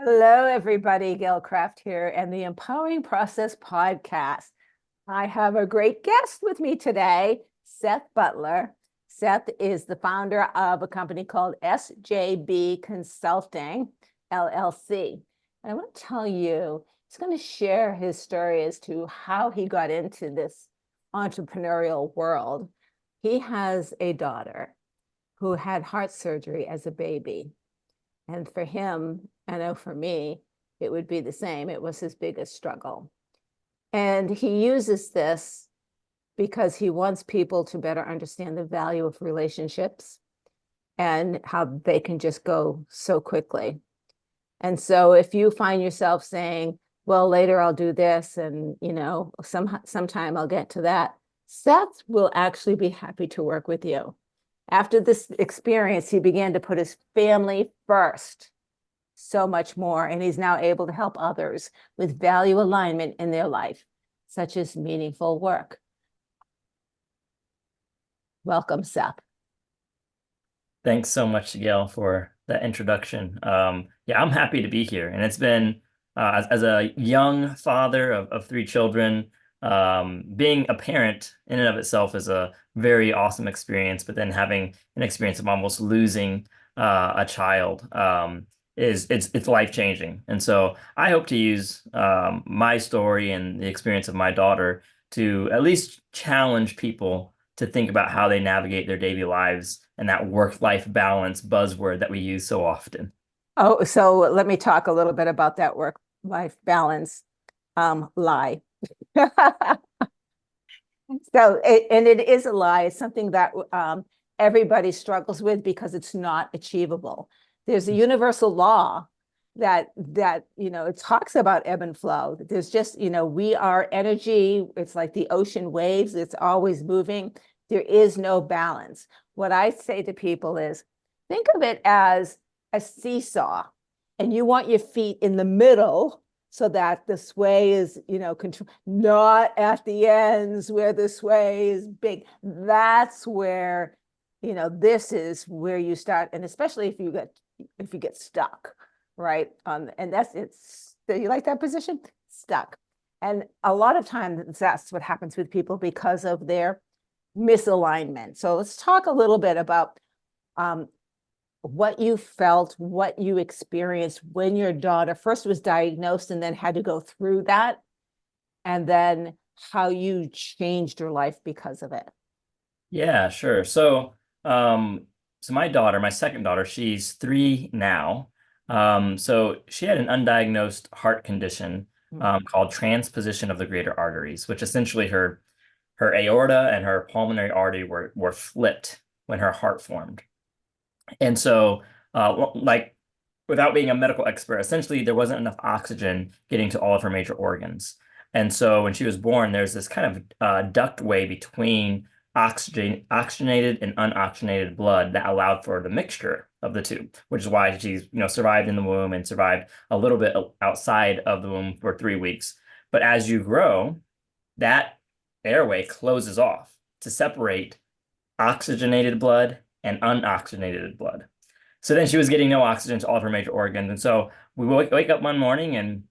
Hello, everybody. Gail Craft here and the Empowering Process podcast. I have a great guest with me today, Seth Butler. Seth is the founder of a company called SJB Consulting LLC. And I want to tell you, he's going to share his story as to how he got into this entrepreneurial world. He has a daughter who had heart surgery as a baby. And for him, I know for me, it would be the same. It was his biggest struggle. And he uses this because he wants people to better understand the value of relationships and how they can just go so quickly. And so if you find yourself saying, well, later I'll do this, and sometime I'll get to that, Seth will actually be happy to work with you. After this experience, he began to put his family first so much more, and he's now able to help others with value alignment in their life, such as meaningful work. Welcome, Seth. Thanks so much, Gail, for that introduction. Yeah, I'm happy to be here. And it's been, as a young father of three children, being a parent in and of itself is a very awesome experience. But then having an experience of almost losing a child it's life-changing. And so I hope to use my story and the experience of my daughter to at least challenge people to think about how they navigate their daily lives and that work-life balance buzzword that we use so often. Oh, so let me talk a little bit about that work-life balance lie. And it is a lie. It's something that everybody struggles with because it's not achievable. There's a universal law that it talks about ebb and flow. There's just, we are energy. It's like the ocean waves. It's always moving. There is no balance. What I say to people is, think of it as a seesaw, and you want your feet in the middle so that the sway is, control, not at the ends where the sway is big. That's where, this is where you start. And especially if you get stuck, right? And do you like that position? Stuck. And a lot of times that's what happens with people because of their misalignment. So let's talk a little bit about what you felt, what you experienced when your daughter first was diagnosed and then had to go through that, and then how you changed your life because of it. Yeah, sure. So my daughter, my second daughter, she's 3 now. So she had an undiagnosed heart condition called transposition of the greater arteries, which essentially her aorta and her pulmonary artery were flipped when her heart formed. And so, like, without being a medical expert, essentially there wasn't enough oxygen getting to all of her major organs. And so when she was born, there's this kind of ductway between oxygenated and unoxygenated blood that allowed for the mixture of the two, which is why she's, survived in the womb and survived a little bit outside of the womb for 3 weeks. But as you grow, that airway closes off to separate oxygenated blood and unoxygenated blood. So then she was getting no oxygen to all of her major organs. And so we wake up one morning and,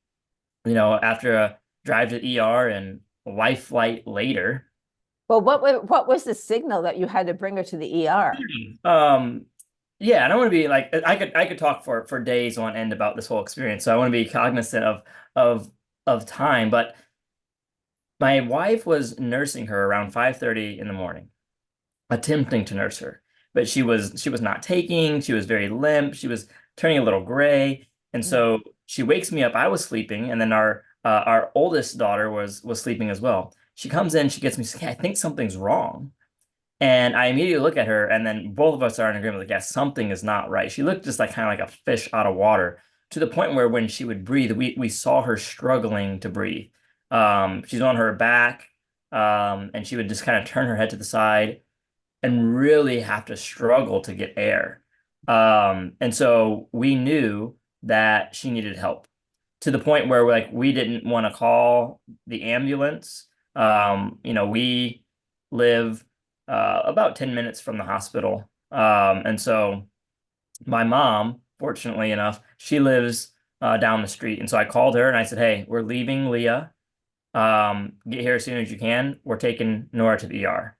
after a drive to ER and life flight later. Well, what was the signal that you had to bring her to the ER? Yeah, and I want to be like, I could talk for days on end about this whole experience. So I want to be cognizant of time. But my wife was nursing her around 5:30 in the morning, attempting to nurse her, but she was not taking. She was very limp. She was turning a little gray, and so she wakes me up. I was sleeping, and then our oldest daughter was sleeping as well. She comes in, she gets me, "Hey, I think something's wrong." And I immediately look at her, and then both of us are in agreement, like, yeah, something is not right. She looked just like kind of like a fish out of water, to the point where when she would breathe, we saw her struggling to breathe. She's on her back, and she would just kind of turn her head to the side and really have to struggle to get air. And so we knew that she needed help, to the point where we didn't want to call the ambulance. We live about 10 minutes from the hospital. And so my mom, fortunately enough, she lives down the street. And so I called her and I said, hey, we're leaving Leah. Get here as soon as you can. We're taking Nora to the ER.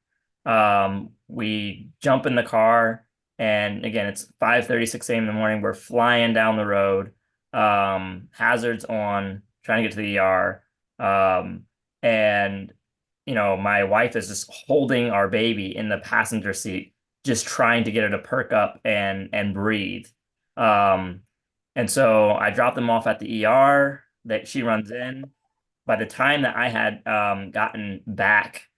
We jump in the car, and again, it's 5:36 a.m. in the morning. We're flying down the road, hazards on, trying to get to the ER. And my wife is just holding our baby in the passenger seat, just trying to get her to perk up and breathe. Um, and so I dropped them off at the ER that she runs in. By the time that I had gotten back,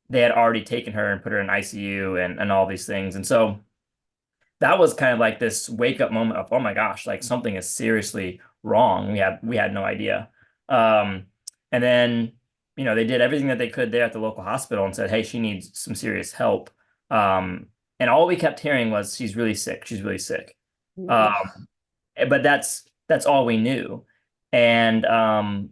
they had already taken her and put her in ICU and all these things. And so that was kind of like this wake up moment of, oh my gosh, like something is seriously wrong. We had no idea. And then, they did everything that they could there at the local hospital and said, hey, she needs some serious help. And all we kept hearing was she's really sick. She's really sick. Ugh. But that's all we knew. And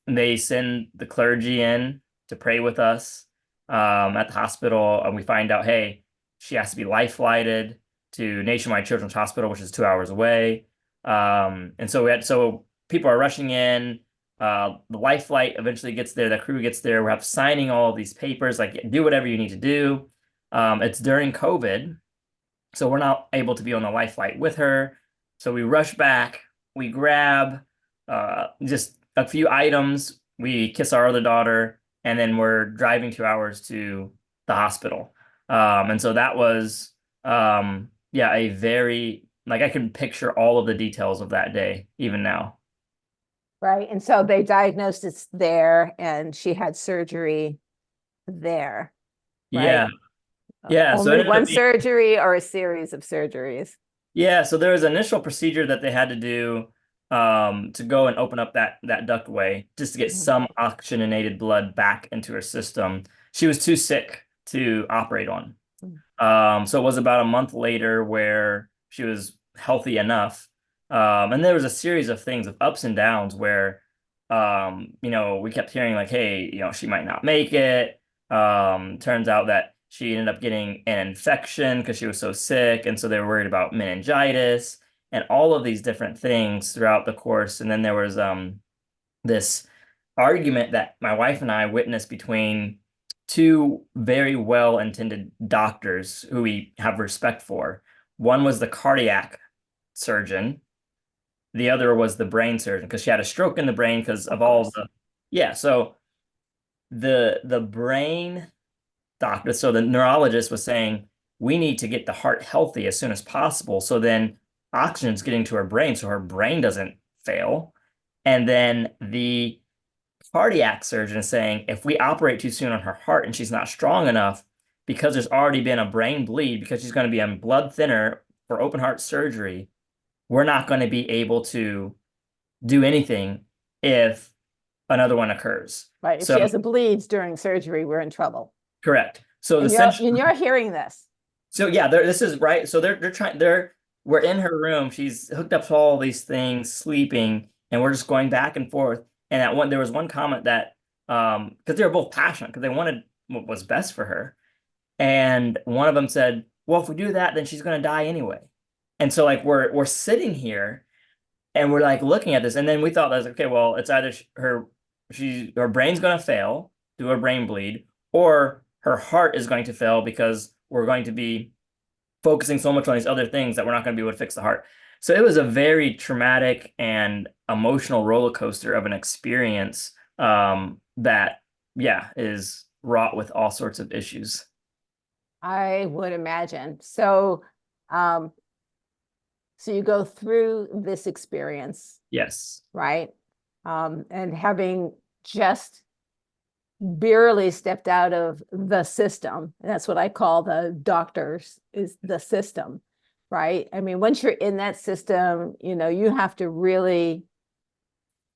they send the clergy in to pray with us at the hospital, and we find out, hey, she has to be life flighted to Nationwide Children's Hospital, which is 2 hours away. And so people are rushing in. The life flight eventually gets there. The crew gets there. We're signing all of these papers, like do whatever you need to do. It's during COVID, so we're not able to be on the life flight with her. So we rush back. We grab just a few items. We kiss our other daughter, and then we're driving 2 hours to the hospital. And so that was, yeah, a very, like I can picture all of the details of that day, even now. Right. And so they diagnosed it's there and she had surgery there, right? Yeah. Yeah. So it Only ended up one being, surgery or a series of surgeries? yeah. So there was an initial procedure that they had to do to go and open up that ductway just to get Mhm. some oxygenated blood back into her system. She was too sick to operate on. So it was about a month later where she was healthy enough. And there was a series of things of ups and downs where, we kept hearing like, hey, she might not make it. Turns out that she ended up getting an infection because she was so sick. And so they were worried about meningitis and all of these different things throughout the course. And then there was this argument that my wife and I witnessed between two very well-intended doctors who we have respect for. One was the cardiac surgeon, the other was the brain surgeon because she had a stroke in the brain because Of of all course. the yeah. So the brain doctor, so the neurologist was saying we need to get the heart healthy as soon as possible. So then oxygen's getting to her brain so her brain doesn't fail. And then the cardiac surgeon saying if we operate too soon on her heart and she's not strong enough because there's already been a brain bleed because she's going to be on blood thinner for open heart surgery, we're not going to be able to do anything if another one occurs. Right. If she So has a bleeds during surgery, we're in trouble. correct. So And you're essentially, and you're hearing this. so yeah, this is right. So they're trying we're in her room. She's hooked up to all these things, sleeping, and we're just going back and forth. And there was one comment that because they were both passionate because they wanted what was best for her. And one of them said, "Well, if we do that, then she's going to die anyway." And so like we're sitting here and we're like looking at this, and then we thought that was okay. Well, it's either her brain's going to fail, do a brain bleed, or her heart is going to fail because we're going to be focusing so much on these other things that we're not going to be able to fix the heart. So it was a very traumatic and emotional roller coaster of an experience that, yeah, is wrought with all sorts of issues. I would imagine. Um, so you go through this experience, Yes. right? And having just barely stepped out of the system, and that's what I call the doctors, is the system, right? I mean, once you're in that system, you have to really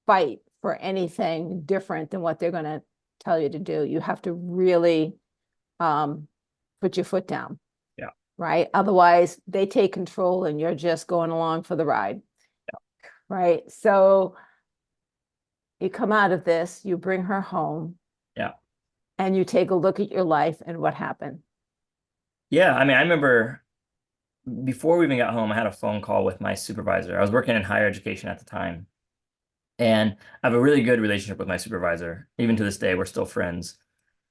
fight for anything different than what they're going to tell you to do. You have to really put your foot down, Yeah. right? Otherwise, they take control and you're just going along for the ride, right? So you come out of this, you bring her home, Yeah. and you take a look at your life and what happened. Yeah. I mean, I remember before we even got home, I had a phone call with my supervisor. I was working in higher education at the time, and I have a really good relationship with my supervisor. Even to this day, we're still friends.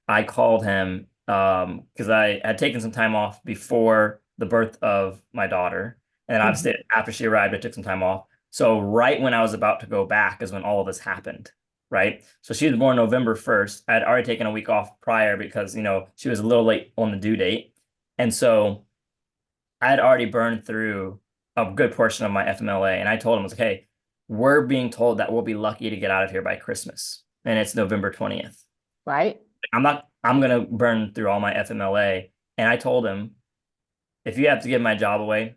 I called him because I had taken some time off before the birth of my daughter. And Mhm. obviously, after she arrived, I took some time off. So, right when I was about to go back is when all of this happened, right? So, she was born November 1st. I had already taken a week off prior because, she was a little late on the due date. And so, I had already burned through a good portion of my FMLA. And I told him, I was like, hey, we're being told that we'll be lucky to get out of here by Christmas. And it's November 20th. Right? I'm gonna burn through all my FMLA. And I told him, if you have to give my job away,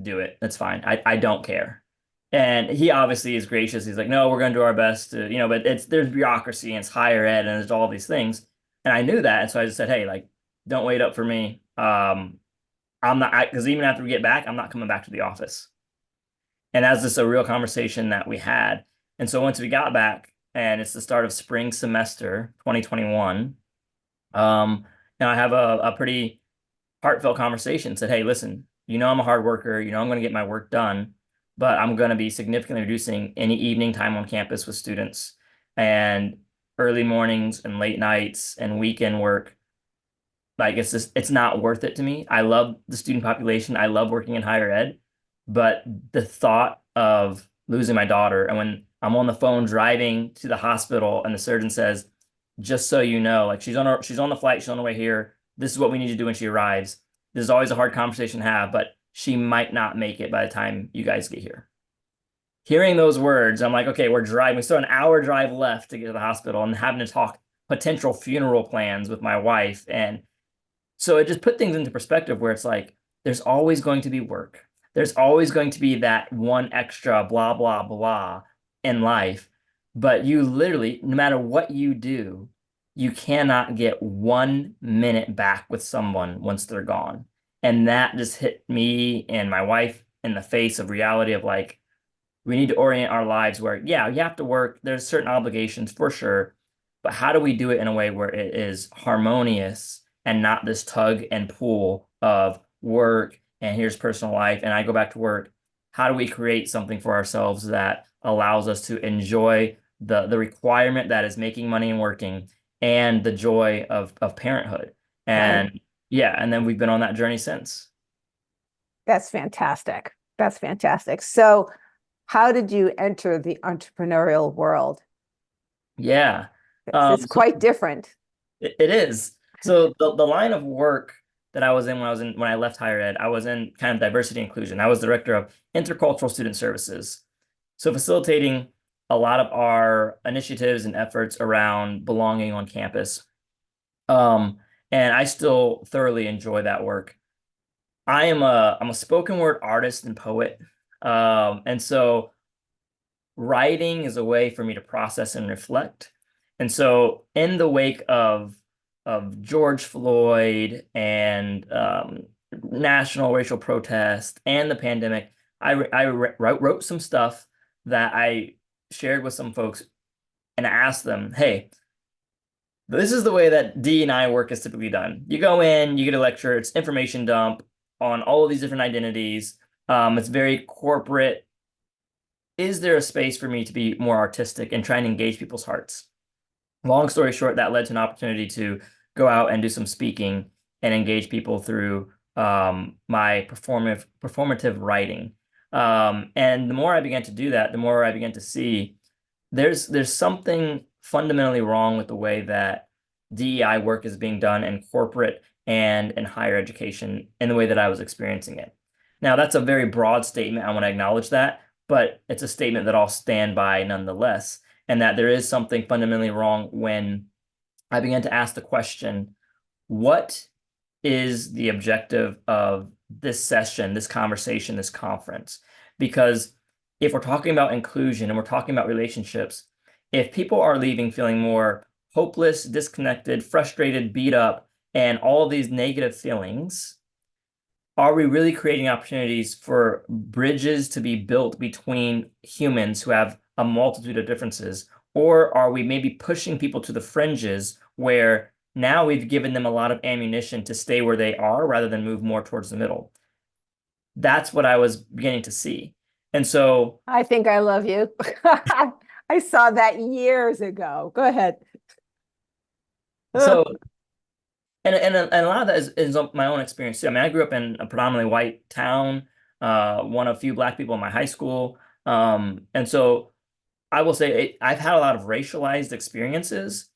do it. That's fine. I don't care. And he obviously is gracious. He's like, no, we're gonna do our best to, but there's bureaucracy and it's higher ed and there's all these things. And I knew that. And so I just said, hey, like, don't wait up for me. I'm not because even after we get back, I'm not coming back to the office. And that's just a real conversation that we had. And so once we got back, and it's the start of spring semester 2021, um, and I have a pretty heartfelt conversation. Said, hey, listen, I'm a hard worker. I'm going to get my work done, but I'm going to be significantly reducing any evening time on campus with students and early mornings and late nights and weekend work. Like it's not worth it to me. I love the student population. I love working in higher ed, but the thought of losing my daughter and when I'm on the phone driving to the hospital and the surgeon says, just so you know, like she's on the flight, she's on the way here. This is what we need to do when she arrives. This is always a hard conversation to have, but she might not make it by the time you guys get here. Hearing those words, I'm like, okay, we're driving. We still have an hour drive left to get to the hospital and having to talk potential funeral plans with my wife. And so it just put things into perspective where it's like, there's always going to be work. There's always going to be that one extra blah, blah, blah in life. But you literally, no matter what you do, you cannot get 1 minute back with someone once they're gone. And that just hit me and my wife in the face of reality of like, we need to orient our lives where, yeah, you have to work. There's certain obligations for sure, but how do we do it in a way where it is harmonious and not this tug and pull of work and here's personal life and I go back to work? How do we create something for ourselves that allows us to enjoy the requirement that is making money and working and the joy of parenthood? Right. And yeah, and then we've been on that journey since. That's fantastic. That's fantastic. So, how did you enter the entrepreneurial world? Yeah. It's So quite different. it is. So the line of work that I was in when I left higher ed, I was in kind of diversity inclusion. I was director of intercultural student services. So facilitating a lot of our initiatives and efforts around belonging on campus. Um, and I still thoroughly enjoy that work. I'm a spoken word artist and poet. And so writing is a way for me to process and reflect. And so, in the wake of George Floyd and national racial protest and the pandemic, wrote some stuff that I shared with some folks and I asked them, "Hey, this is the way that D&I work is typically done. You go in, you get a lecture, it's information dump on all of these different identities. It's very corporate. Is there a space for me to be more artistic and try and engage people's hearts?" Long story short, that led to an opportunity to go out and do some speaking and engage people through my performative writing. And the more I began to do that, the more I began to see there's something fundamentally wrong with the way that DEI work is being done in corporate and in higher education in the way that I was experiencing it. Now, that's a very broad statement. I want to acknowledge that, but it's a statement that I'll stand by nonetheless, and that there is something fundamentally wrong when I began to ask the question, what is the objective of this session, this conversation, this conference? Because if we're talking about inclusion and we're talking about relationships, if people are leaving feeling more hopeless, disconnected, frustrated, beat up, and all of these negative feelings, are we really creating opportunities for bridges to be built between humans who have a multitude of differences? Or are we maybe pushing people to the fringes where now we've given them a lot of ammunition to stay where they are rather than move more towards the middle? that's what I was beginning to see. And so, I think I love you. I saw that years ago. Go ahead. so, and a lot of that is my own experience too. I mean, I grew up in a predominantly white town, one of few black people in my high school. And so I will say I've had a lot of racialized experiences,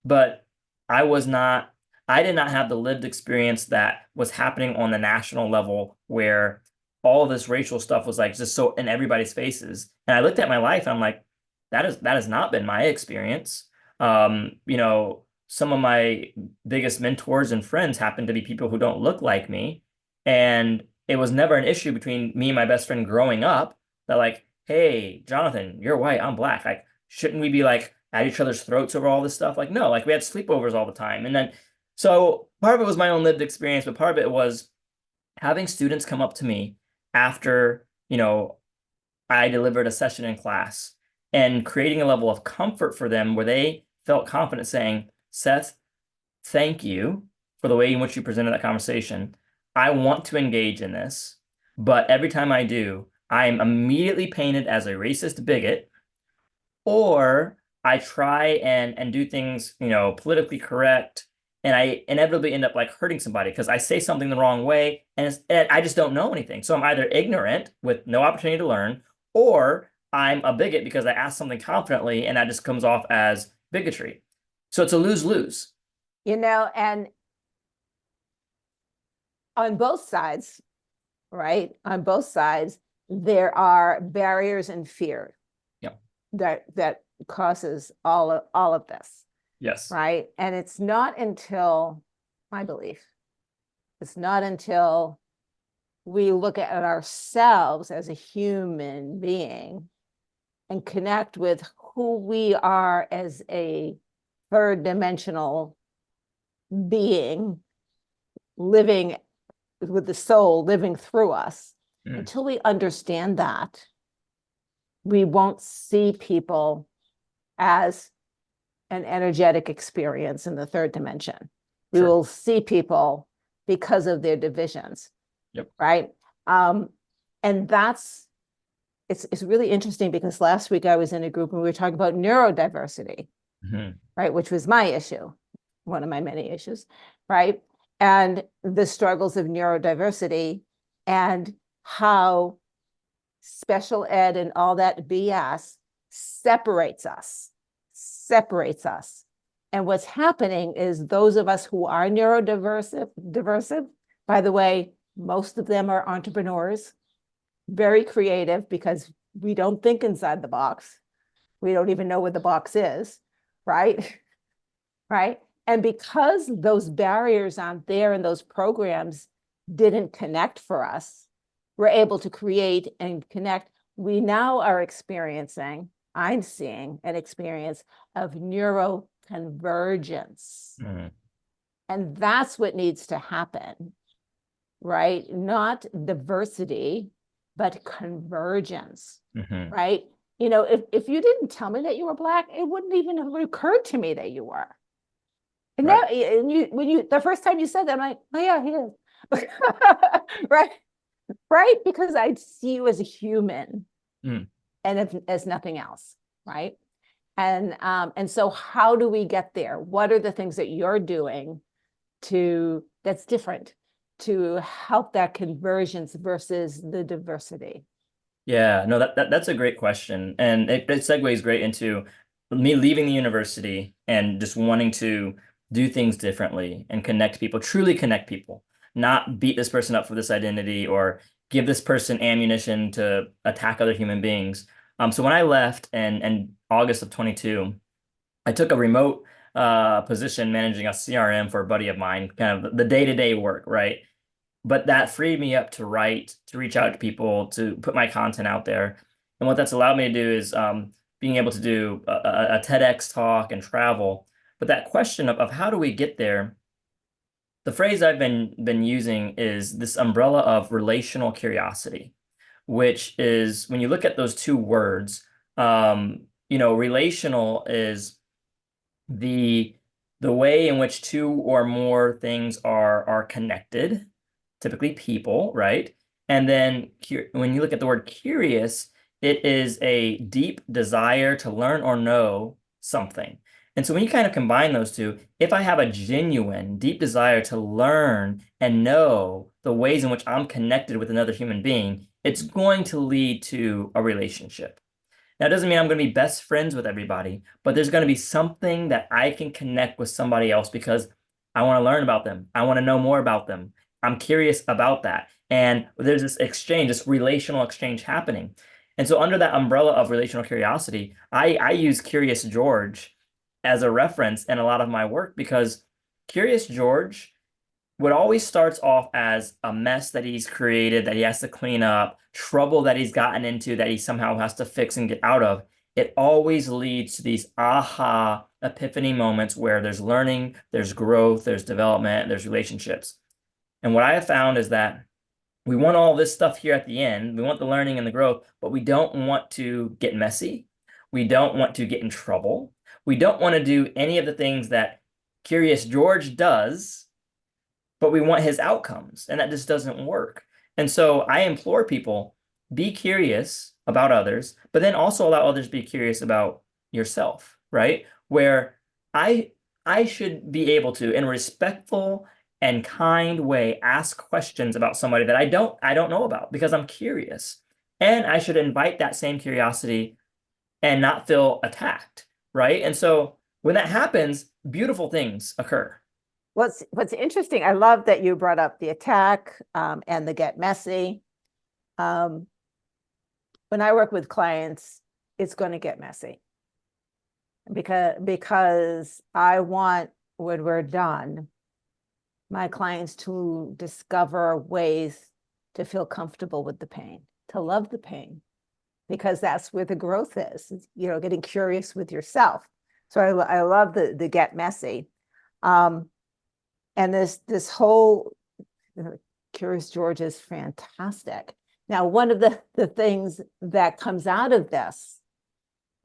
but I was not, I did not have the lived experience that was happening on the national level where all this racial stuff was like just so in everybody's faces. And I looked at my life and I'm like, that has not been my experience. Some of my biggest mentors and friends happen to be people who don't look like me. And it was never an issue between me and my best friend growing up that like, hey, Jonathan, you're white, I'm black. Like, shouldn't we be like at each other's throats over all this stuff? Like, no, like we had sleepovers all the time. And then, so part of it was my own lived experience, but part of it was having students come up to me after, I delivered a session in class and creating a level of comfort for them where they felt confident saying, Seth, thank you for the way in which you presented that conversation. I want to engage in this, but every time I do, I am immediately painted as a racist bigot, or I try and do things, politically correct, and I inevitably end up like hurting somebody because I say something the wrong way, and I just don't know anything. So I'm either ignorant with no opportunity to learn, or I'm a bigot because I ask something confidently, and that just comes off as bigotry. So it's a lose-lose. And on both sides, right? On both sides, there are barriers and fear Yeah. that causes all of this, Yes. right? And it's not until, my belief, it's not until we look at ourselves as a human being and connect with who we are as a third dimensional being living with the soul living through us. Until we understand that, we won't see people as an energetic experience in the third dimension. We Sure. will see people because of their divisions. Yep. Right. And it's really interesting because last week I was in a group and we were talking about neurodiversity, right, which was my issue, one of my many issues, right? And the struggles of neurodiversity and how special ed and all that BS separates us. And what's happening is those of us who are neurodiversive, by the way, most of them are entrepreneurs, very creative because we don't think inside the box. We don't even know what the box is, right? Right. And because those barriers aren't there and those programs didn't connect for us, we're able to create and connect. We now are experiencing, I'm seeing an experience of neuroconvergence. And that's what needs to happen, right? Not diversity, but convergence, right? If you didn't tell me that you were Black, it wouldn't even have occurred to me that you were. And Right. now, and when you the first time you said that, I'm like, oh yeah, he is. Right, because I see you as a human, and as nothing else, right? And so how do we get there? What are the things that you're doing that's different to help that convergence versus the diversity? Yeah, no, that's a great question. And it segues great into me leaving the university and just wanting to do things differently and connect people, truly connect people, not beat this person up for this identity or give this person ammunition to attack other human beings. So when I left in August of 22, I took a remote position managing a CRM for a buddy of mine, kind of the day-to-day work, right? But that freed me up to write, to reach out to people, to put my content out there. And what that's allowed me to do is being able to do a TEDx talk and travel. But that question of how do we get there, the phrase I've been using is this umbrella of relational curiosity, which is when you look at those two words, relational is the way in which two or more things are connected, typically people, right? And then when you look at the word curious, it is a deep desire to learn or know something. And so when you kind of combine those two, if I have a genuine, deep desire to learn and know the ways in which I'm connected with another human being, it's going to lead to a relationship. Now, it doesn't mean I'm going to be best friends with everybody, but there's going to be something that I can connect with somebody else because I want to learn about them. I want to know more about them. I'm curious about that. And there's this exchange, this relational exchange happening. And so under that umbrella of relational curiosity, I use Curious George as a reference in a lot of my work because Curious George what always starts off as a mess that he's created that he has to clean up, trouble that he's gotten into that he somehow has to fix and get out of, it always leads to these aha epiphany moments where there's learning, there's growth, there's development, there's relationships. And what I have found is that we want all this stuff here at the end. We want the learning and the growth, but we don't want to get messy. We don't want to get in trouble. We don't want to do any of the things that Curious George does, but we want his outcomes, and that just doesn't work. And so I implore people, be curious about others, but then also allow others to be curious about yourself, right? Where I I should be able to, in a respectful and kind way, ask questions about somebody that I don't know about because I'm curious. And I should invite that same curiosity and not feel attacked, right? And so when that happens, beautiful things occur. What's interesting, I love that you brought up the attack and the get messy. When I work with clients, it's going to get messy because I want, when we're done, my clients to discover ways to feel comfortable with the pain, to love the pain, because that's where the growth is, getting curious with yourself. So I love the get messy. And this whole Curious George is fantastic. Now, one of the things that comes out of this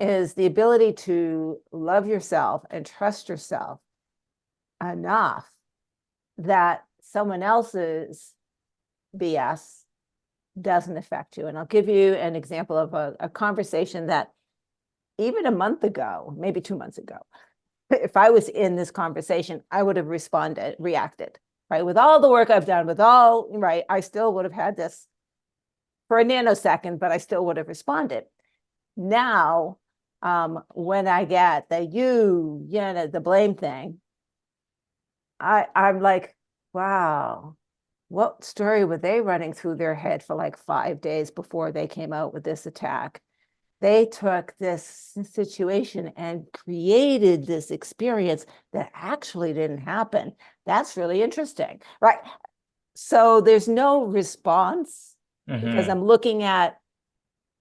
is the ability to love yourself and trust yourself enough that someone else's BS doesn't affect you. And I'll give you an example of a conversation that even a month ago, maybe 2 months ago, if I was in this conversation, I would have reacted, right? With all the work I've done, right, I still would have had this for a nanosecond, but I still would have responded. Now, when I get the blame thing, I'm like, wow, what story were they running through their head for like 5 days before they came out with this attack? They took this situation and created this experience that actually didn't happen. That's really interesting, right? So there's no response because I'm looking at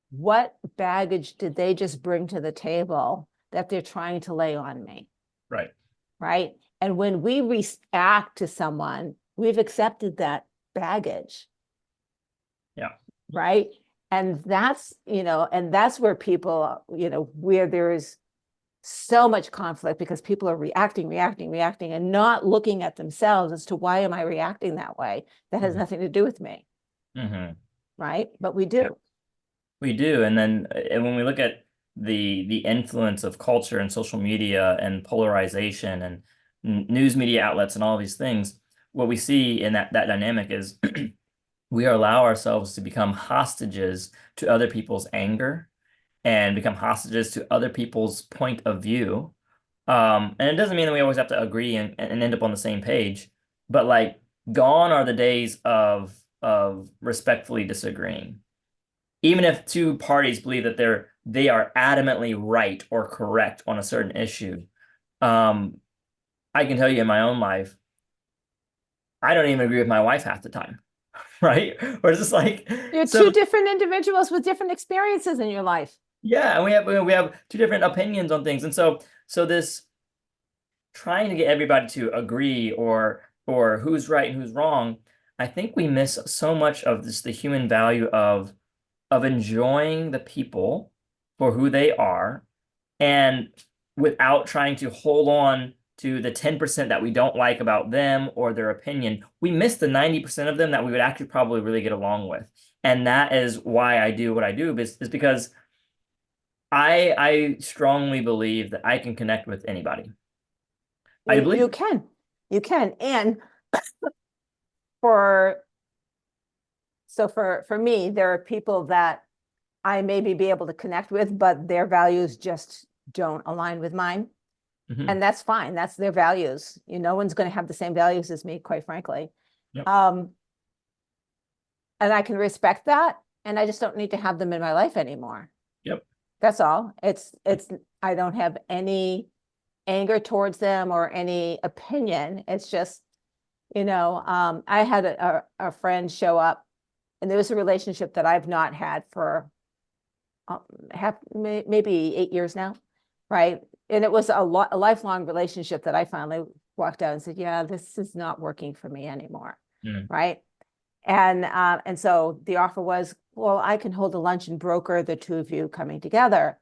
what baggage did they just bring to the table that they're trying to lay on me. Right. Right. And when we react to someone, we've accepted that baggage. Yeah. Right. And that's, and that's where people, where there is so much conflict because people are reacting, and not looking at themselves as to why am I reacting that way? That has nothing to do with me. Right. But we do. Yeah. We do. And then when we look at the influence of culture and social media and polarization and news media outlets and all these things, what we see in that dynamic is we allow ourselves to become hostages to other people's anger and become hostages to other people's point of view. And it doesn't mean that we always have to agree and end up on the same page, but like gone are the days of respectfully disagreeing. Even if two parties believe that they are adamantly right or correct on a certain issue, I can tell you in my own life, I don't even agree with my wife half the time. Right? Or it's just like You're two different individuals with different experiences in your life. Yeah, and we have two different opinions on things. And so this trying to get everybody to agree or who's right and who's wrong, I think we miss so much of the human value of enjoying the people for who they are and without trying to hold on to the 10% that we don't like about them or their opinion, we miss the 90% of them that we would actually probably really get along with. And that is why I do what I do, is because I strongly believe that I can connect with anybody. I believe. You can. And for me, there are people that I maybe be able to connect with, but their values just don't align with mine. Mhm. And that's fine. That's their values. No one's going to have the same values as me, quite frankly. Yep. And I can respect that. And I just don't need to have them in my life anymore. Yep. That's all. I don't have any anger towards them or any opinion. It's just, I had a friend show up, and there was a relationship that I've not had for maybe 8 years now, right? And it was a lifelong relationship that I finally walked out and said, yeah, this is not working for me anymore, right? And so the offer was, well, I can hold a lunch and broker the two of you coming together.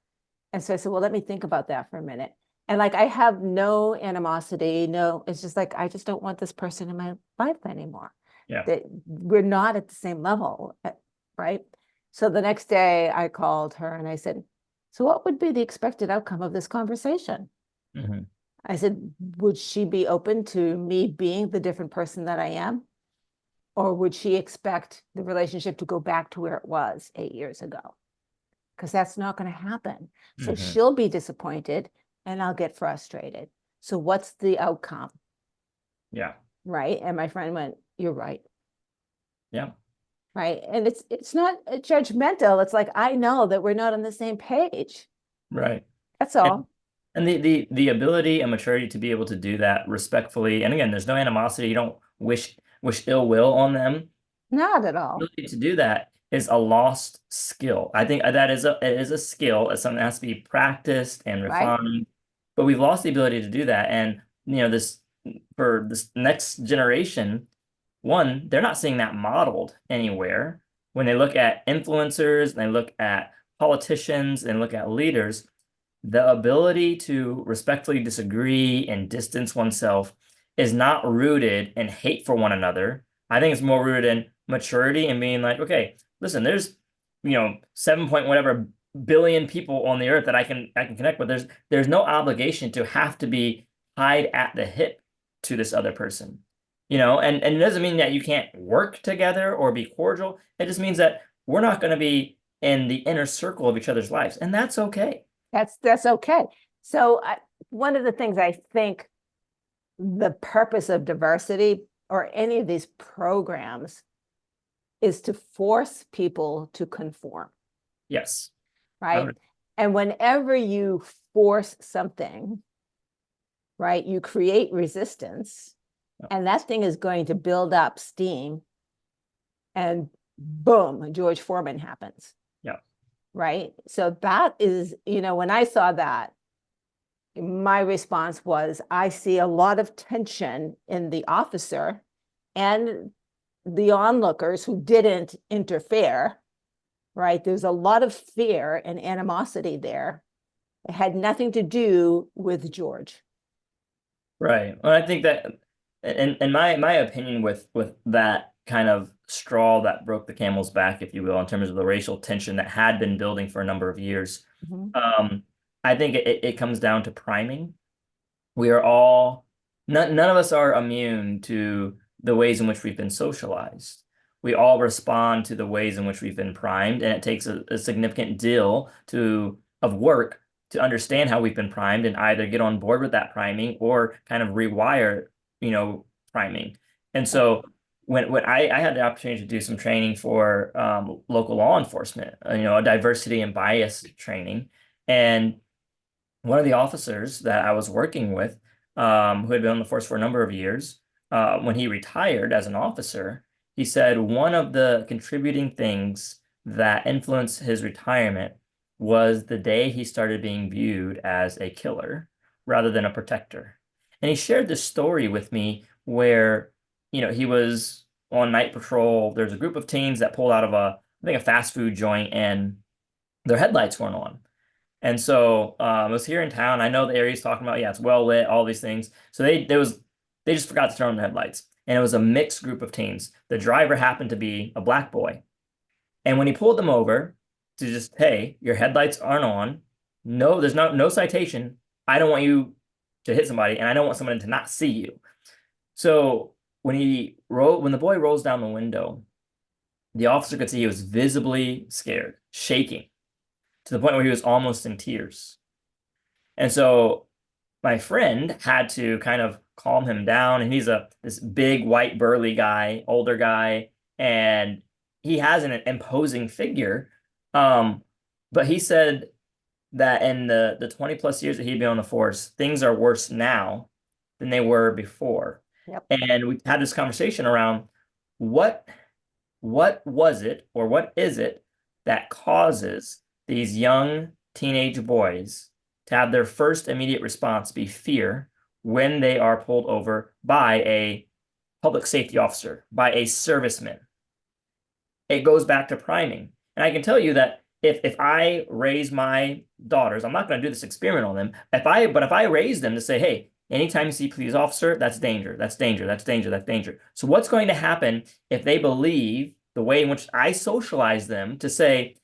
And so I said, well, let me think about that for a minute. And like, I have no animosity. No, it's just like, I just don't want this person in my life anymore. Yeah. That we're not at the same level, right? So the next day I called her and I said, so what would be the expected outcome of this conversation? I said, would she be open to me being the different person that I am? Or would she expect the relationship to go back to where it was 8 years ago? Because that's not going to happen. So she'll be disappointed and I'll get frustrated. So what's the outcome? Yeah. Right. And my friend went, you're right. Yeah. Right. And it's not judgmental. It's like, I know that we're not on the same page. Right. That's all. And the ability and maturity to be able to do that respectfully. And again, there's no animosity. You don't wish ill will on them. Not at all. The ability to do that is a lost skill. I think that it is a skill. It's something that has to be practiced and Right. refined. But we've lost the ability to do that. And this for this next generation, one, they're not seeing that modeled anywhere. When they look at influencers, and they look at politicians, and look at leaders, the ability to respectfully disagree and distance oneself is not rooted in hate for one another. I think it's more rooted in maturity and being like, okay, listen, there's 7 point whatever billion people on the earth that I can connect with. There's no obligation to have to be tied at the hip to this other person. And it doesn't mean that you can't work together or be cordial. It just means that we're not going to be in the inner circle of each other's lives, and that's okay. That's okay. So one of the things I think the purpose of diversity or any of these programs is to force people to conform. Yes. Right. And whenever you force something, right, you create resistance, and that thing is going to build up steam, and boom, George Foreman happens. Yeah. Right. So that is, when I saw that, my response was, I see a lot of tension in the officer and the onlookers who didn't interfere, right? There's a lot of fear and animosity there. It had nothing to do with George. Right. Well, I think that, in my opinion, with that kind of straw that broke the camel's back, if you will, in terms of the racial tension that had been building for a number of years, I think it comes down to priming. We are all, none of us are immune to the ways in which we've been socialized. We all respond to the ways in which we've been primed, and it takes a significant deal of work to understand how we've been primed and either get on board with that priming or kind of rewire, priming. And so when I had the opportunity to do some training for local law enforcement, a diversity and bias training, and one of the officers that I was working with, who had been on the force for a number of years, when he retired as an officer, he said one of the contributing things that influenced his retirement was the day he started being viewed as a killer rather than a protector. And he shared this story with me where, he was on night patrol. There's a group of teens that pulled out of I think a fast food joint, and their headlights weren't on. And so it was here in town. I know the area he's talking about. Yeah, it's well lit, all these things. So they just forgot to turn on the headlights. And it was a mixed group of teens. The driver happened to be a black boy. And when he pulled them over to just, hey, your headlights aren't on. No, there's no citation. I don't want you to hit somebody, and I don't want someone to not see you. So when the boy rolls down the window, the officer could see he was visibly scared, shaking to the point where he was almost in tears. And so my friend had to kind of calm him down. And he's this big, white, burly guy, older guy, and he has an imposing figure. But he said that in the 20 plus years that he'd been on the force, things are worse now than they were before. Yep. And we had this conversation around what was it or what is it that causes these young teenage boys to have their first immediate response be fear when they are pulled over by a public safety officer, by a serviceman. It goes back to priming. And I can tell you that if I raise my daughters, I'm not going to do this experiment on them. If I raise them to say, hey, anytime you see a police officer, that's danger, that's danger, that's danger, that's danger. So what's going to happen if they believe the way in which I socialize them to say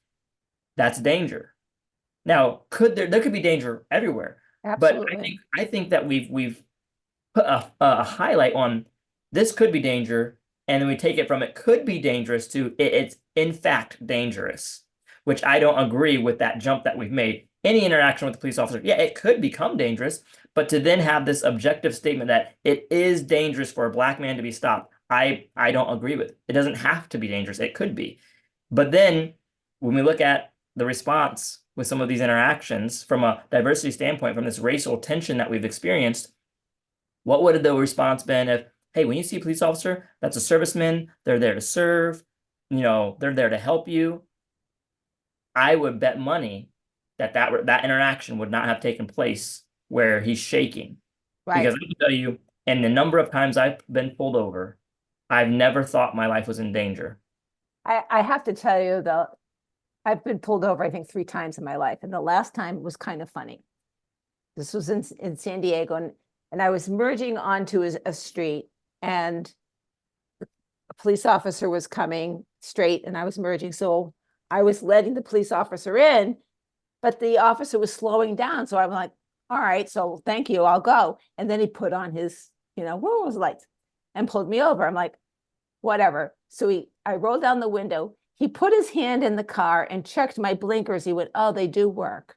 that's danger? Now, there could be danger everywhere, Absolutely. but I think that we've put a highlight on this could be danger, and then we take it from it could be dangerous to it's in fact dangerous, which I don't agree with that jump that we've made. Any interaction with the police officer, yeah, it could become dangerous, but to then have this objective statement that it is dangerous for a black man to be stopped, I don't agree with. It doesn't have to be dangerous. It could be. But then when we look at the response with some of these interactions from a diversity standpoint, from this racial tension that we've experienced, what would the response been if, hey, when you see a police officer, that's a serviceman, they're there to serve, they're there to help you. I would bet money that interaction would not have taken place where he's shaking. Because Right. I can tell you, and the number of times I've been pulled over, I've never thought my life was in danger. I have to tell you though, I've been pulled over, I think 3 times in my life. And the last time was kind of funny. This was in San Diego, and I was merging onto a street, and a police officer was coming straight, and I was merging. So I was letting the police officer in, but the officer was slowing down. So I'm like, all right, so thank you, I'll go. And then he put on his, whoa, his lights and pulled me over. I'm like, whatever. So I rolled down the window. He put his hand in the car and checked my blinkers. He went, oh, they do work.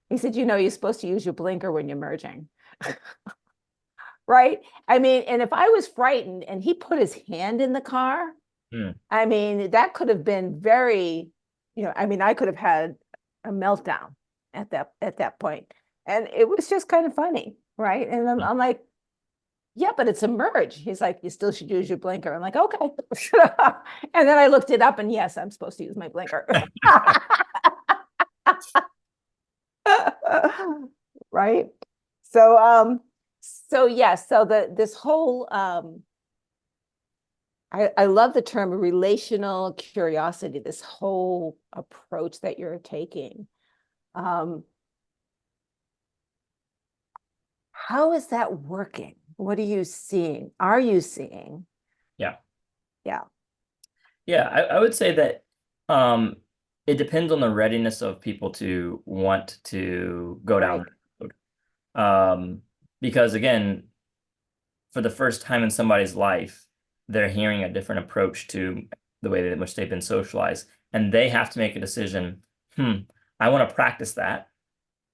He said, you're supposed to use your blinker when you're merging. Right? I mean, and if I was frightened and he put his hand in the car, I mean, that could have been very, I could have had a meltdown at that point. And it was just kind of funny, right? And I'm like, yeah, but it's a merge. He's like, you still should use your blinker. I'm like, okay. And then I looked it up, and yes, I'm supposed to use my blinker. Right. So yes, so this whole I love the term relational curiosity, this whole approach that you're taking. How is that working? What are you seeing? Are you seeing? Yeah. Yeah. Yeah, I would say that it depends on the readiness of people to want to go down Right. that road. Because again, for the first time in somebody's life, they're hearing a different approach to the way in which they've been socialized. And they have to make a decision, I want to practice that,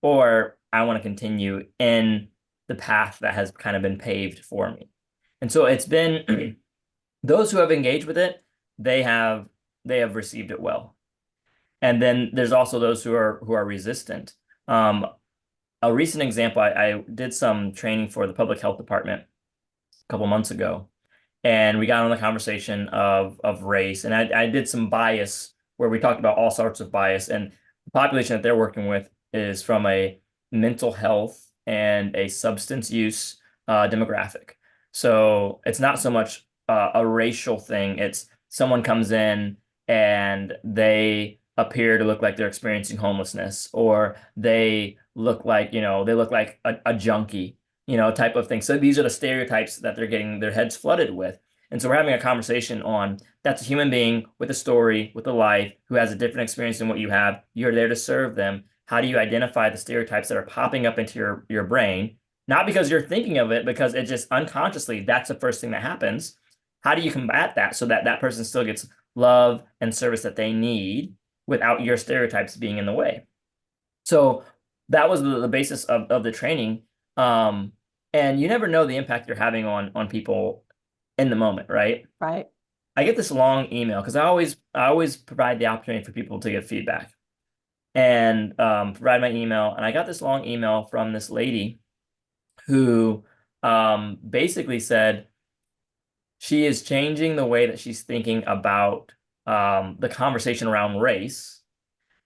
or I want to continue in the path that has kind of been paved for me. And so it's been those who have engaged with it, they have received it well. And then there's also those who are resistant. A recent example, I did some training for the public health department a couple months ago, and we got on the conversation of race, and I did some bias where we talked about all sorts of bias, and the population that they're working with is from a mental health and a substance use demographic. So it's not so much a racial thing. It's someone comes in and they appear to look like they're experiencing homelessness, or they look like, they look like a junkie, type of thing. So these are the stereotypes that they're getting their heads flooded with. And so we're having a conversation on that's a human being with a story, with a life, who has a different experience than what you have. You're there to serve them. How do you identify the stereotypes that are popping up into your brain? Not because you're thinking of it, because it just unconsciously, that's the first thing that happens. How do you combat that so that that person still gets love and service that they need without your stereotypes being in the way? So that was the basis of the training. And you never know the impact you're having on people in the moment, right? Right. I get this long email because I always provide the opportunity for people to give feedback and provide my email. And I got this long email from this lady who basically said she is changing the way that she's thinking about the conversation around race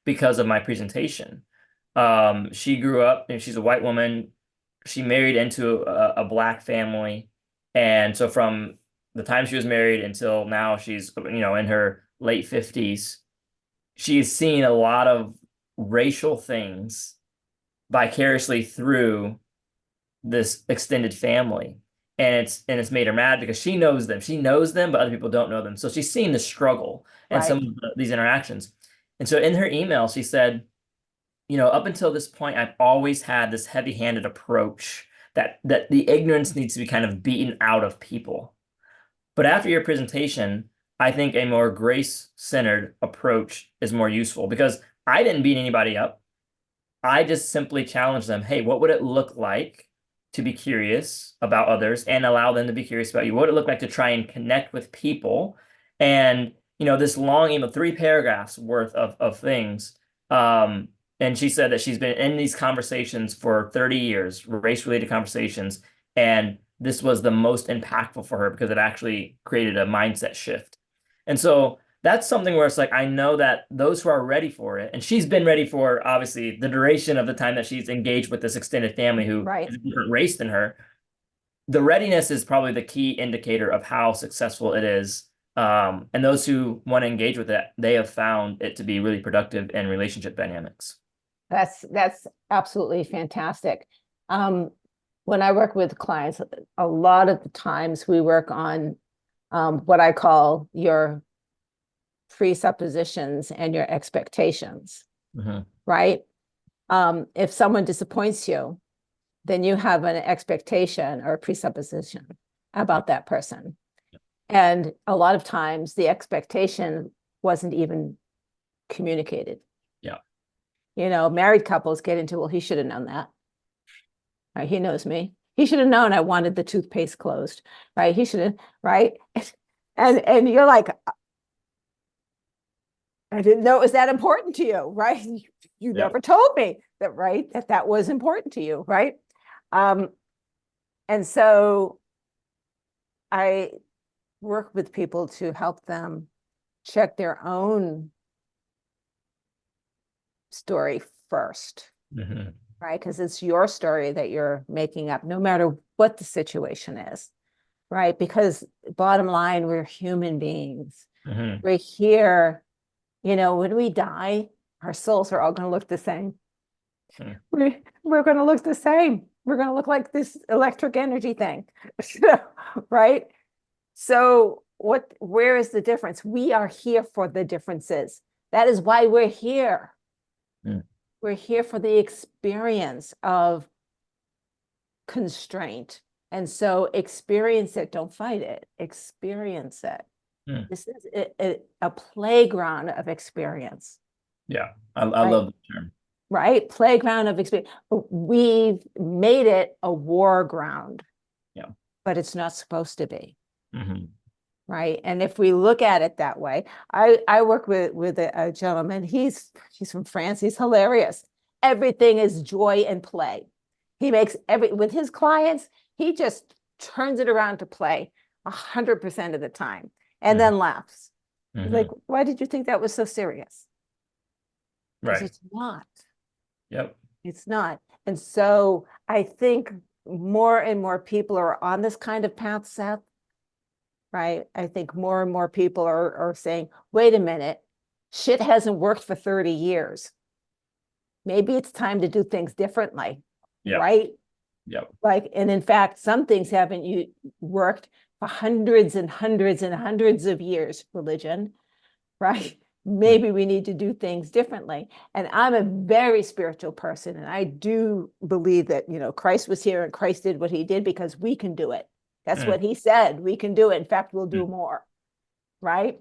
because of my presentation. She grew up, and she's a white woman. She married into a black family. And so from the time she was married until now, she's, in her late 50s, she's seen a lot of racial things vicariously through this extended family. And it's made her mad because she knows them. She knows them, but other people don't know them. So she's seen the struggle and Right. some of these interactions. And so in her email, she said, up until this point, I've always had this heavy-handed approach that the ignorance needs to be kind of beaten out of people. But after your presentation, I think a more grace-centered approach is more useful because I didn't beat anybody up. I just simply challenged them. Hey, what would it look like to be curious about others and allow them to be curious about you? What would it look like to try and connect with people? And, this long email, 3 paragraphs worth of things. And she said that she's been in these conversations for 30 years, race-related conversations. And this was the most impactful for her because it actually created a mindset shift. And so that's something where it's like, I know that those who are ready for it, and she's been ready for obviously the duration of the time that she's engaged with this extended family who Right. is a different race than her. The readiness is probably the key indicator of how successful it is. And those who want to engage with it, they have found it to be really productive in relationship dynamics. That's absolutely fantastic. When I work with clients, a lot of the times we work on what I call your presuppositions and your expectations, right? If someone disappoints you, then you have an expectation or a presupposition about that person. And a lot of times the expectation wasn't even communicated. Yeah. Married couples get into, well, he should have known that. Right? He knows me. He should have known I wanted the toothpaste closed. Right? He should have, right? And you're like, I didn't know it was that important to you, right? You never told me that, right? That was important to you, right? And so I work with people to help them check their own story first, right? Because it's your story that you're making up, no matter what the situation is, right? Because bottom line, we're human beings. We're here, when we die, our souls are all going to look the same. We're going to look the same. We're going to look like this electric energy thing, right? So where is the difference? We are here for the differences. That is why we're here. We're here for the experience of constraint. And so experience it, don't fight it, experience it. This is a playground of experience. Yeah, I love the term. Right? Playground of experience. We've made it a war ground. Yeah. But it's not supposed to be. Right? And if we look at it that way, I work with a gentleman. He's from France. He's hilarious. Everything is joy and play. He makes with his clients, he just turns it around to play 100% of the time and then laughs. He's like, why did you think that was so serious? Because it's not. Yep. It's not. And so I think more and more people are on this kind of path, Seth. Right? I think more and more people are saying, wait a minute, shit hasn't worked for 30 years. Maybe it's time to do things differently, Yep. right? Yep. Like, and in fact, some things haven't worked for hundreds and hundreds and hundreds of years, religion, right? Maybe we need to do things differently. And I'm a very spiritual person, and I do believe that, Christ was here and Christ did what he did because we can do it. That's what he said. We can do it. In fact, we'll do more, right?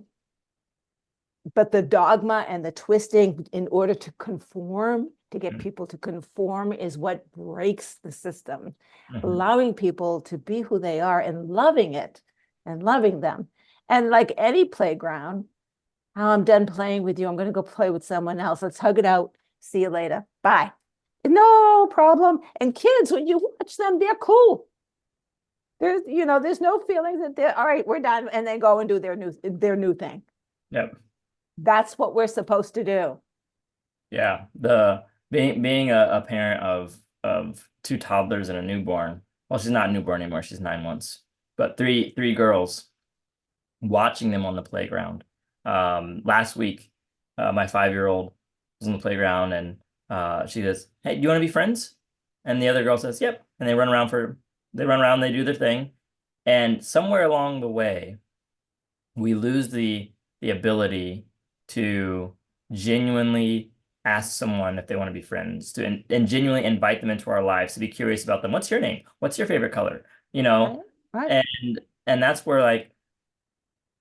But the dogma and the twisting in order to conform, to get people to conform, is what breaks the system. Allowing people to be who they are and loving it and loving them. And like any playground, I'm done playing with you. I'm going to go play with someone else. Let's hug it out. See you later. Bye. No problem. And kids, when you watch them, they're cool. There's no feelings that they're all right, we're done, and they go and do their new thing. Yep. That's what we're supposed to do. Yeah. The being a parent of two toddlers and a newborn. Well, she's not a newborn anymore. She's 9 months, but three girls, watching them on the playground. Last week, my 5-year-old was on the playground and she goes, "Hey, do you want to be friends?" And the other girl says, "Yep." And they run around, they do their thing. And somewhere along the way, we lose the ability to genuinely ask someone if they want to be friends, and genuinely invite them into our lives, to be curious about them. What's your name? What's your favorite color? Right. And that's where, like,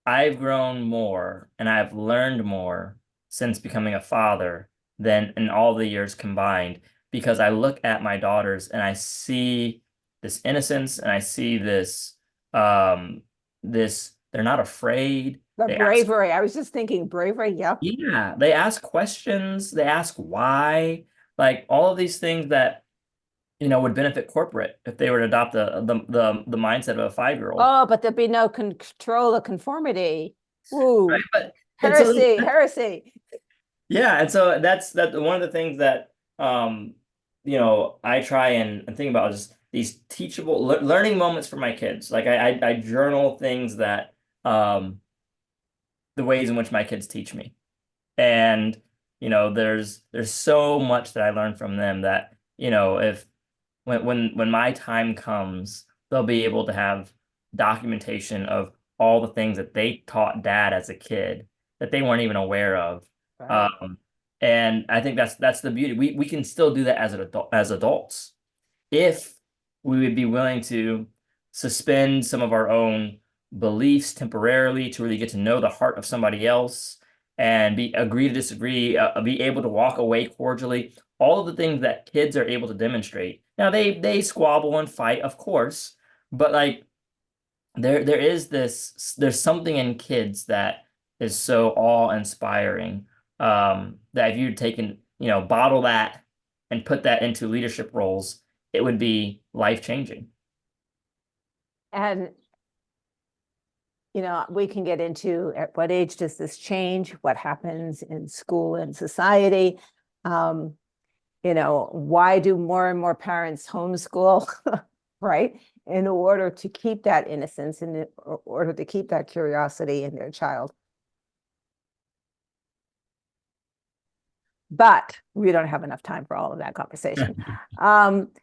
I've grown more and I've learned more since becoming a father than in all the years combined, because I look at my daughters and I see this innocence and I see this they're not afraid. The They ask, bravery. I was just thinking bravery. Yep. yeah, they ask questions, they ask why, like all of these things that would benefit corporate if they were to adopt the mindset of a 5-year-old. Oh, but there'd be no control of conformity. Right. Ooh, But and so heresy. yeah, and so that's one of the things that I try and think about, is these teachable learning moments for my kids. Like I journal things that the ways in which my kids teach me. And there's so much that I learn from them that, if when my time comes, they'll be able to have documentation of all the things that they taught dad as a kid that they weren't even aware of. Right. And I think that's the beauty. We can still do that as adults, if we would be willing to suspend some of our own beliefs temporarily to really get to know the heart of somebody else, and agree to disagree, be able to walk away cordially, all of the things that kids are able to demonstrate. Now they squabble and fight, of course, but like there's something in kids that is so awe-inspiring, that if you'd taken, bottle that and put that into leadership roles, it would be life-changing. And we can get into at what age does this change? What happens in school and society? Why do more and more parents homeschool, right? In order to keep that innocence, in order to keep that curiosity in their child. But we don't have enough time for all of that conversation.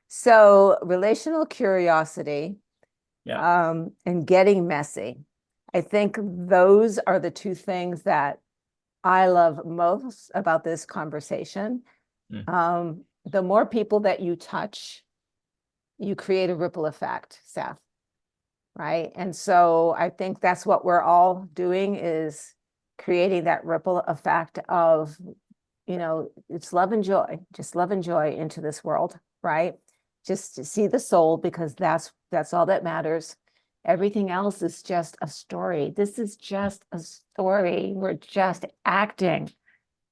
So relational curiosity, Yeah. and getting messy. I think those are the two things that I love most about this conversation. The more people that you touch, you create a ripple effect, Seth, right? And so I think that's what we're all doing, is creating that ripple effect of, it's love and joy, just love and joy into this world, right? Just to see the soul, because that's all that matters. Everything else is just a story. This is just a story. We're just acting.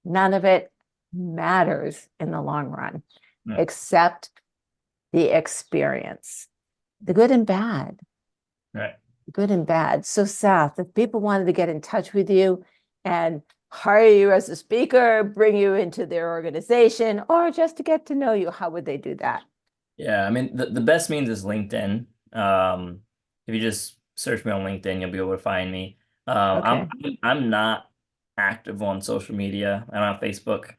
None of it matters in the long run, except the experience, the good and bad. Right. Good and bad. So Seth, if people wanted to get in touch with you and hire you as a speaker, bring you into their organization, or just to get to know you, how would they do that? Yeah, I mean, the best means is LinkedIn. If you just search me on LinkedIn, you'll be able to find me. Okay. I'm not active on social media. I don't have Facebook.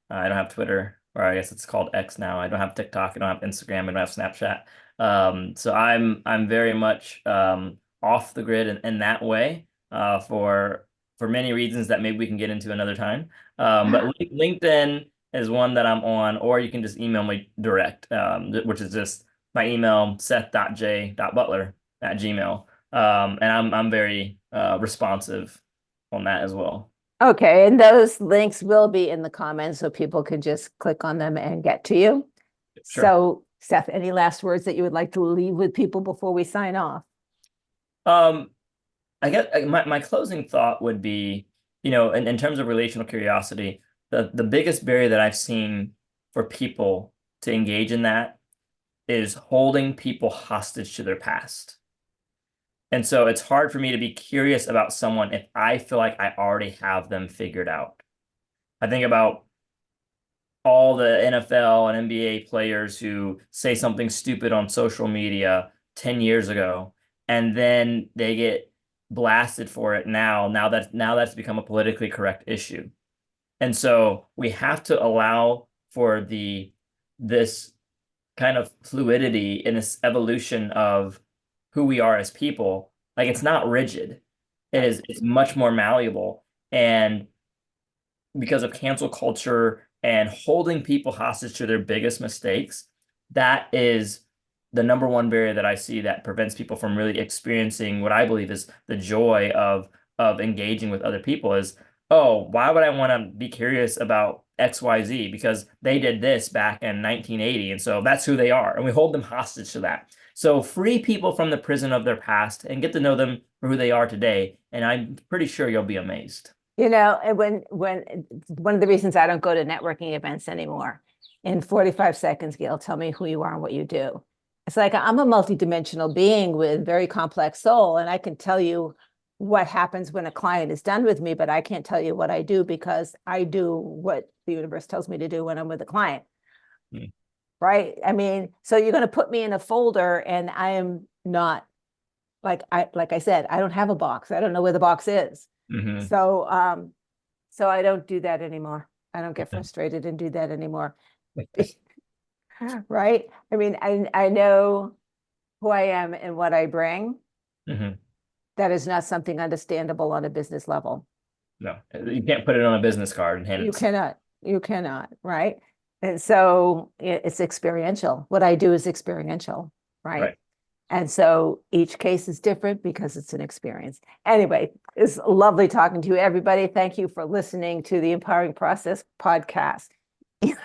I don't have Twitter, or I guess it's called X now. I don't have TikTok. I don't have Instagram. I don't have Snapchat. So I'm very much off the grid in that way for many reasons that maybe we can get into another time. But LinkedIn is one that I'm on, or you can just email me direct, which is just my email, seth.j.butler@gmail. And I'm very responsive on that as well. Okay, and those links will be in the comments so people can just click on them and get to you. Sure. So, Seth, any last words that you would like to leave with people before we sign off? I guess my closing thought would be, in terms of relational curiosity, the biggest barrier that I've seen for people to engage in that is holding people hostage to their past. And so it's hard for me to be curious about someone if I feel like I already have them figured out. I think about all the NFL and NBA players who say something stupid on social media 10 years ago, and then they get blasted for it now that's become a politically correct issue. And so we have to allow for this kind of fluidity in this evolution of who we are as people. Like, it's not rigid. It's much more malleable. And because of cancel culture and holding people hostage to their biggest mistakes, that is the number one barrier that I see that prevents people from really experiencing what I believe is the joy of engaging with other people is, oh, why would I want to be curious about XYZ? Because they did this back in 1980, and so that's who they are. And we hold them hostage to that. So free people from the prison of their past and get to know them for who they are today. And I'm pretty sure you'll be amazed. And when one of the reasons I don't go to networking events anymore, in 45 seconds, Gail, tell me who you are and what you do. It's like I'm a multidimensional being with very complex soul, and I can tell you what happens when a client is done with me, but I can't tell you what I do because I do what the universe tells me to do when I'm with a client. Hmm. Right? I mean, so you're going to put me in a folder, and I am not like I said, I don't have a box. I don't know where the box is. Mm-hmm. So I don't do that anymore. I don't get frustrated and do that anymore. Right? I mean, I know who I am and what I bring. Mm-hmm. That is not something understandable on a business level. No, you can't put it on a business card and hand You it. cannot. You cannot, right? And so it's experiential. What I do is experiential, right? Right. And so each case is different because it's an experience. Anyway, it's lovely talking to you, everybody. Thank you for listening to the Empowering Process podcast.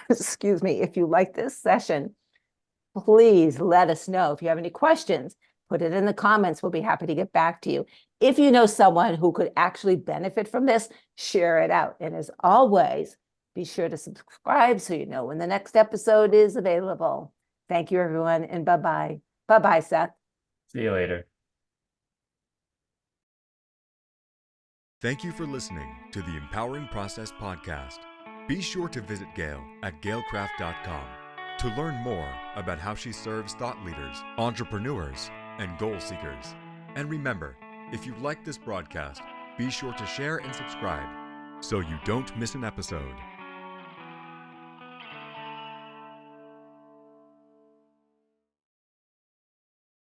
Excuse me. If you like this session, please let us know. If you have any questions, put it in the comments. We'll be happy to get back to you. If you know someone who could actually benefit from this, share it out. And as always, be sure to subscribe so you know when the next episode is available. Thank you, everyone, and bye-bye. Bye-bye, Seth. See you later. Thank you for listening to the Empowering Process podcast. Be sure to visit Gail at gailcraft.com to learn more about how she serves thought leaders, entrepreneurs, and goal seekers. And remember, if you like this broadcast, be sure to share and subscribe so you don't miss an episode.